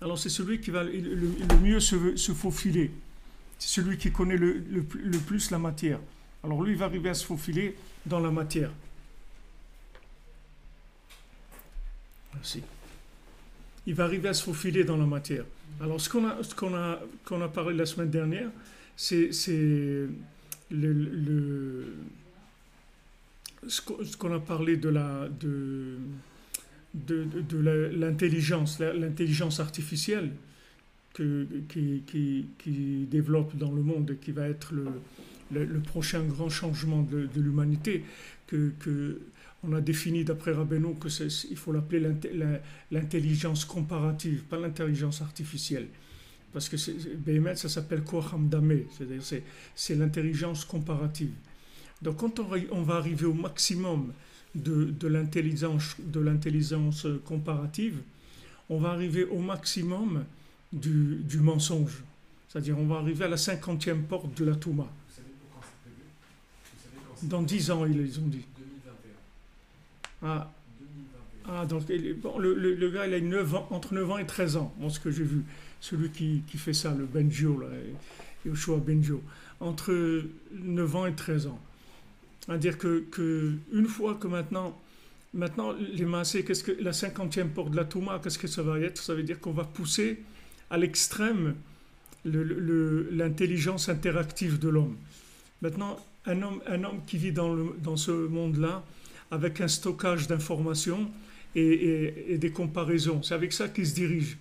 Alors c'est celui qui va le mieux se faufiler. C'est celui qui connaît le plus la matière. Alors lui, il va arriver à se faufiler dans la matière. Merci. Il va arriver à se faufiler dans la matière. Alors qu'on a parlé la semaine dernière, c'est ce qu'on a parlé de l'intelligence artificielle qui développe dans le monde et qui va être le prochain grand changement de l'humanité, on a défini d'après Rabbeinu il faut l'appeler l'intelligence comparative, pas l'intelligence artificielle. Parce que Béhémet, ça s'appelle Koach Hamdameh, c'est-à-dire c'est l'intelligence comparative. Donc quand on va arriver au maximum de l'intelligence comparative, on va arriver au maximum du mensonge. C'est-à-dire on va arriver à la 50e porte de la Touma. Vous savez pour quand c'est prévu? Vous savez quand c'est Dans 10 ans, ils ont dit. 2021. Ah, 2021. donc bon, le gars, il a entre 9 ans et 13 ans, moi, ce que j'ai vu. Celui qui fait ça, le Benjo, là, Yoshua Benjo. Entre 9 ans et 13 ans. C'est-à-dire que une fois que maintenant les massés, la 50e porte de la Touma, qu'est-ce que ça va être? Ça veut dire qu'on va pousser à l'extrême l'intelligence interactive de l'homme. Maintenant, un homme qui vit dans ce monde-là, avec un stockage d'informations et des comparaisons, c'est avec ça qu'il se dirige.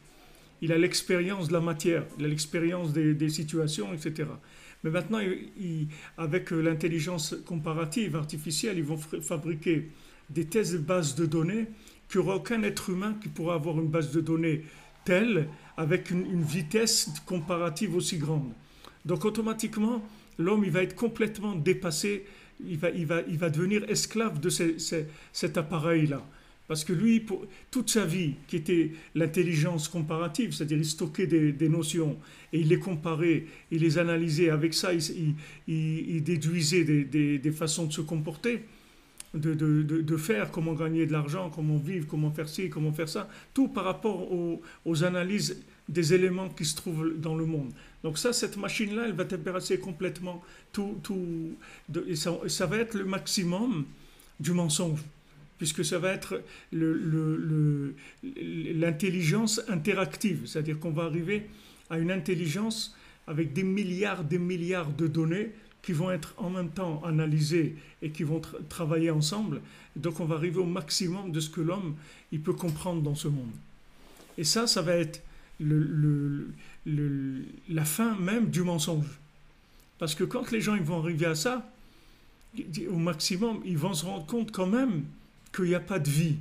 Il a l'expérience de la matière, il a l'expérience des situations, etc. Mais maintenant, avec l'intelligence comparative artificielle, ils vont fabriquer des tests de bases de données qu'il n'y aura aucun être humain qui pourra avoir une base de données telle, avec une vitesse comparative aussi grande. Donc automatiquement, l'homme il va être complètement dépassé, il va devenir esclave de cet appareil-là. Parce que lui, pour toute sa vie, qui était l'intelligence comparative, c'est-à-dire il stockait des notions et il les comparait, il les analysait, avec ça il déduisait des façons de se comporter, de faire, comment gagner de l'argent, comment vivre, comment faire ci, comment faire ça, tout par rapport aux analyses des éléments qui se trouvent dans le monde. Donc cette machine-là, elle va débarrasser complètement et ça va être le maximum du mensonge, puisque ça va être l'intelligence interactive, c'est-à-dire qu'on va arriver à une intelligence avec des milliards de données qui vont être en même temps analysées et qui vont travailler ensemble. Donc on va arriver au maximum de ce que l'homme il peut comprendre dans ce monde. Et ça va être la fin même du mensonge. Parce que quand les gens ils vont arriver à ça, au maximum, ils vont se rendre compte quand même qu'il n'y a pas de vie.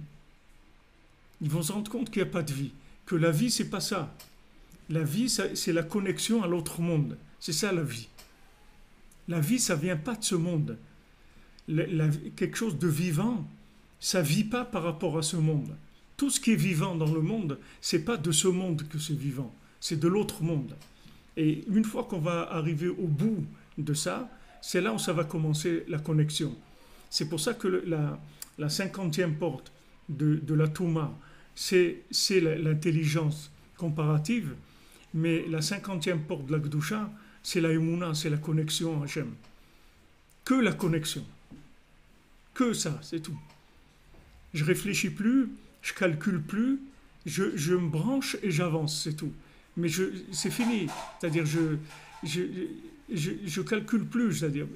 Ils vont se rendre compte qu'il n'y a pas de vie. Que la vie, c'est pas ça. La vie, c'est la connexion à l'autre monde. C'est ça la vie. La vie, ça ne vient pas de ce monde. Quelque chose de vivant, ça ne vit pas par rapport à ce monde. Tout ce qui est vivant dans le monde, ce n'est pas de ce monde que c'est vivant. C'est de l'autre monde. Et une fois qu'on va arriver au bout de ça, c'est là où ça va commencer la connexion. C'est pour ça que la 50e porte de la Touma, c'est l'intelligence comparative, mais la 50e porte de la Gdusha, c'est la Emouna, c'est la connexion à Hachem. Que la connexion. Que ça, c'est tout. Je réfléchis plus, je calcule plus, je me branche et j'avance, c'est tout. Mais c'est fini. C'est-à-dire, je calcule plus, c'est-à-dire,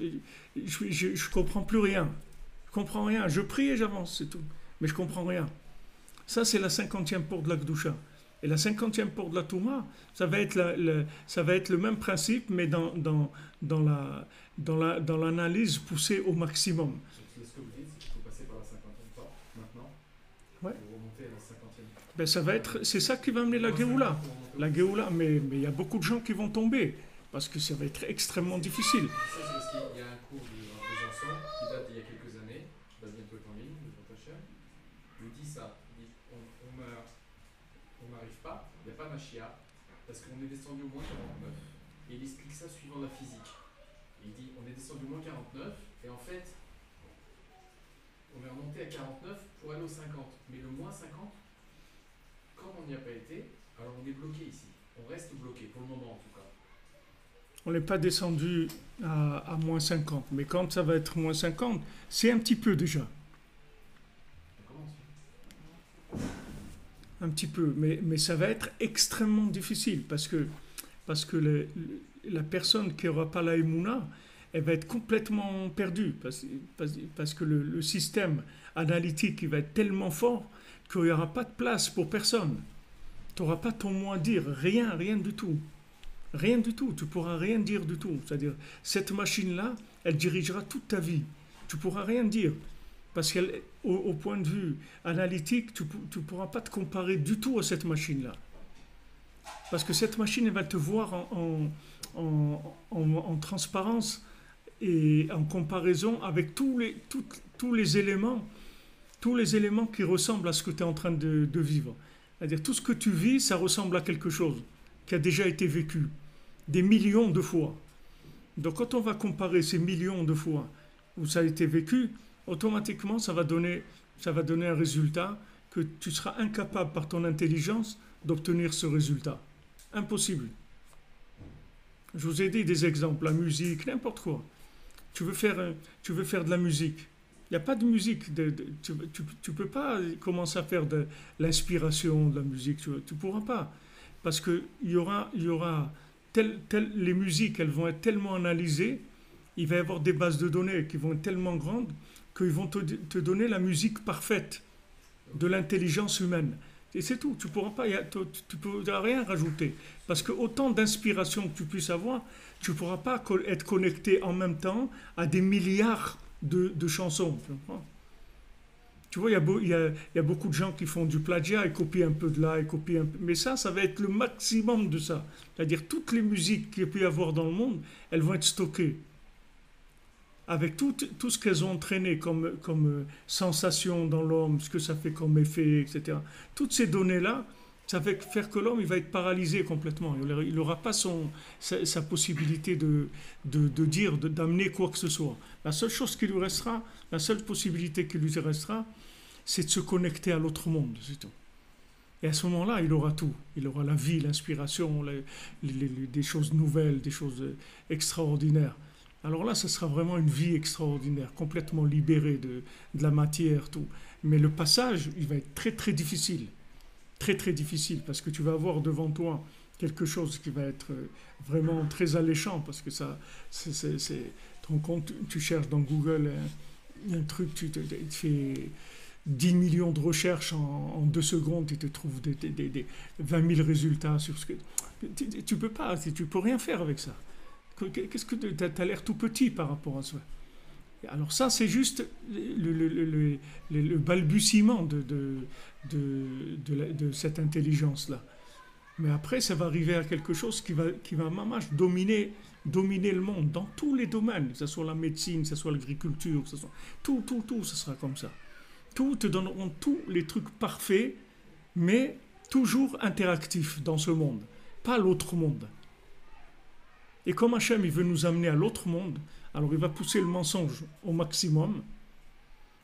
je comprends plus rien. Je comprends rien. Je prie et j'avance, c'est tout. Mais je comprends rien. Ça, c'est la 50e porte de la Gdusha. Et la 50e porte de la Touma, ça va être le même principe, mais dans l'analyse poussée au maximum. Ce que vous dites, c'est qu'il faut passer par la 50e porte maintenant, Ouais. pour remonter à la 50e. Ben c'est ça qui va amener la Géoula. La Géoula, mais il y a beaucoup de gens qui vont tomber, parce que ça va être extrêmement difficile. Ça, c'est parce qu'il y a un cours de Besançon qui date d'il y a quelques années, qui va bientôt être en ligne, de Pontachem. Il dit ça. Il dit on n'arrive pas, il n'y a pas Mashiach, parce qu'on est descendu au moins 49. Et il explique ça suivant la physique. Il dit on est descendu au moins 49, et en fait, on est remonté à 49 pour aller au 50. Mais le moins 50, comme on n'y a pas été, Alors on est bloqué ici. On reste bloqué, pour le moment en tout cas. On n'est pas descendu à moins 50. Mais quand ça va être moins 50, c'est un petit peu déjà. On commence. Un petit peu. Mais ça va être extrêmement difficile parce que la personne qui n'aura pas la Emouna, elle va être complètement perdue. Parce que le système analytique il va être tellement fort qu'il n'y aura pas de place pour personne. Tu n'auras pas ton mot à dire. Rien du tout. Rien du tout, tu pourras rien dire du tout. C'est-à-dire, cette machine-là, elle dirigera toute ta vie. Tu pourras rien dire. Parce qu'au point de vue analytique, tu ne pourras pas te comparer du tout à cette machine-là. Parce que cette machine, elle va te voir en transparence et en comparaison avec tous les éléments qui ressemblent à ce que tu es en train de vivre. C'est-à-dire, tout ce que tu vis, ça ressemble à quelque chose qui a déjà été vécu des millions de fois. Donc quand on va comparer ces millions de fois où ça a été vécu, automatiquement ça va donner un résultat que tu seras incapable par ton intelligence d'obtenir ce résultat. Impossible. Je vous ai dit des exemples, la musique, n'importe quoi. Tu veux faire de la musique. Il n'y a pas de musique. Tu ne peux pas commencer à faire de l'inspiration de la musique. Tu ne pourras pas. Parce qu'il y aura les musiques, elles vont être tellement analysées, il va y avoir des bases de données qui vont être tellement grandes qu'ils vont te donner la musique parfaite de l'intelligence humaine. Et c'est tout. Tu ne pourras rien rajouter. Parce que autant d'inspiration que tu puisses avoir, tu ne pourras pas être connecté en même temps à des milliards de chansons. Tu vois, il y a beaucoup de gens qui font du plagiat, ils copient un peu de là, ils copient un peu. Mais ça va être le maximum de ça. C'est-à-dire toutes les musiques qu'il peut y avoir dans le monde, elles vont être stockées. Avec tout ce qu'elles ont entraîné comme sensation dans l'homme, ce que ça fait comme effet, etc. Toutes ces données-là, ça va faire que l'homme il va être paralysé complètement. Il n'aura pas sa possibilité de dire, d'amener quoi que ce soit. La seule chose qui lui restera, la seule possibilité qui lui restera, c'est de se connecter à l'autre monde, c'est tout. Et à ce moment-là, il aura tout. Il aura la vie, l'inspiration, des choses nouvelles, des choses extraordinaires. Alors là, ce sera vraiment une vie extraordinaire, complètement libérée de la matière, tout. Mais le passage, il va être très très difficile. Très très difficile, parce que tu vas avoir devant toi quelque chose qui va être vraiment très alléchant, parce que ça, tu te rends compte, tu cherches dans Google un truc, tu fais 10 millions de recherches en 2 secondes, tu te trouves des 20 000 résultats sur ce que... Tu peux pas, tu peux rien faire avec ça. Qu'est-ce que tu as l'air tout petit par rapport à ça. Alors ça, c'est juste le balbutiement de cette intelligence-là. Mais après, ça va arriver à quelque chose qui va mamache dominer le monde dans tous les domaines, que ce soit la médecine, que ce soit l'agriculture, que ce soit tout, ce sera comme ça. Tout te donneront tous les trucs parfaits, mais toujours interactifs dans ce monde, pas l'autre monde. Et comme Hachem, il veut nous amener à l'autre monde, alors il va pousser le mensonge au maximum.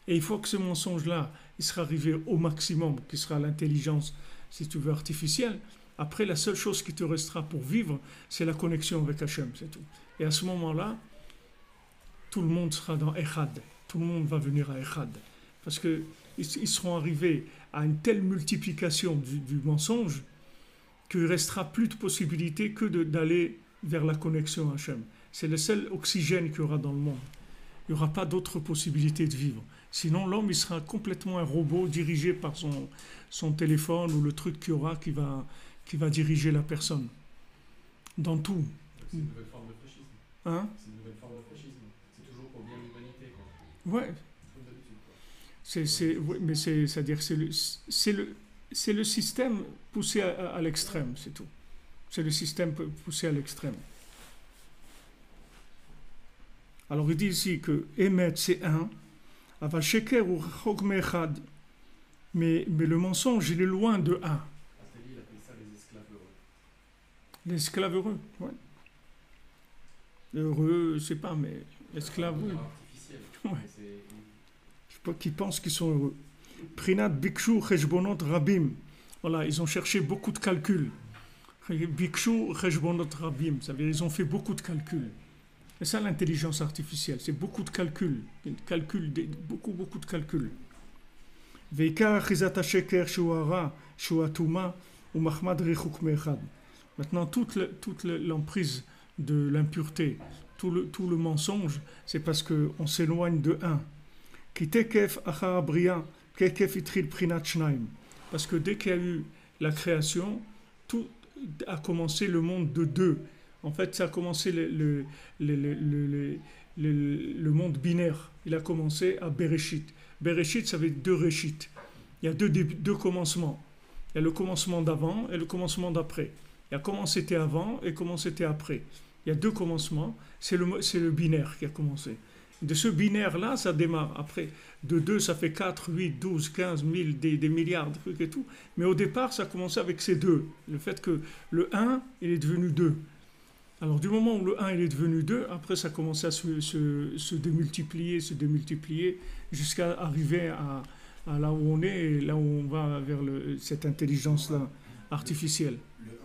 Et il faut que ce mensonge-là, il sera arrivé au maximum, qui sera l'intelligence, si tu veux, artificielle. Après, la seule chose qui te restera pour vivre, c'est la connexion avec Hachem, c'est tout. Et à ce moment-là, tout le monde sera dans Echad. Tout le monde va venir à Echad. Parce qu'ils seront arrivés à une telle multiplication du mensonge qu'il ne restera plus de possibilité que d'aller vers la connexion à Hachem. C'est le seul oxygène qu'il y aura dans le monde. Il n'y aura pas d'autre possibilité de vivre. Sinon, l'homme, il sera complètement un robot dirigé par son téléphone ou le truc qu'il y aura qui va diriger la personne. Dans tout. C'est une nouvelle forme de fascisme. Hein? C'est une nouvelle forme de fascisme. C'est toujours pour bien l'humanité, quoi. Ouais. Comme d'habitude, quoi. Mais c'est-à-dire c'est le système poussé à l'extrême, c'est tout. C'est le système poussé à l'extrême. Alors il dit ici que Emet c'est un, Aval Sheker ou Chogme Echad. Mais le mensonge, il est loin de un. Astélie, il appelle ça les esclaves heureux. Les esclaves heureux, ouais. Heureux, je sais pas, mais esclaves, oui. Artificiel. Ouais. C'est... Je sais pas qui pensent qu'ils sont heureux. Prinat Bikshu Cheshbonot Rabim. Voilà, ils ont cherché beaucoup de calculs. Bikshu Rejbonot Rabim, ça veut dire ils ont fait beaucoup de calculs. C'est ça l'intelligence artificielle, c'est beaucoup de calculs. Beaucoup de calculs. Veika Chizat Sheker Shuara Shuatuma ou Mahmad Rechuk Mechad. Maintenant, toute l'emprise de l'impureté, tout le mensonge, c'est parce qu'on s'éloigne de un. Kitekef Achar Bria, Kekef Itril Prinat Shnaim. Parce que dès qu'il y a eu la création, tout a commencé le monde de deux. En fait, ça a commencé le monde binaire. Il a commencé à Bereshit. Bereshit, ça veut dire deux Réchit. Il y a deux commencements. Il y a le commencement d'avant et le commencement d'après. Il y a comment c'était avant et comment c'était après. Il y a deux commencements. C'est le binaire qui a commencé. De ce binaire-là, ça démarre. Après, de 2, ça fait 4, 8, 12, 15, 1000, des milliards de trucs et tout. Mais au départ, ça a commencé avec ces deux. Le fait que le 1, il est devenu 2. Alors, du moment où le 1, il est devenu 2, après, ça a commencé à se démultiplier, jusqu'à arriver à là où on est, et là où on va vers cette intelligence-là artificielle. Le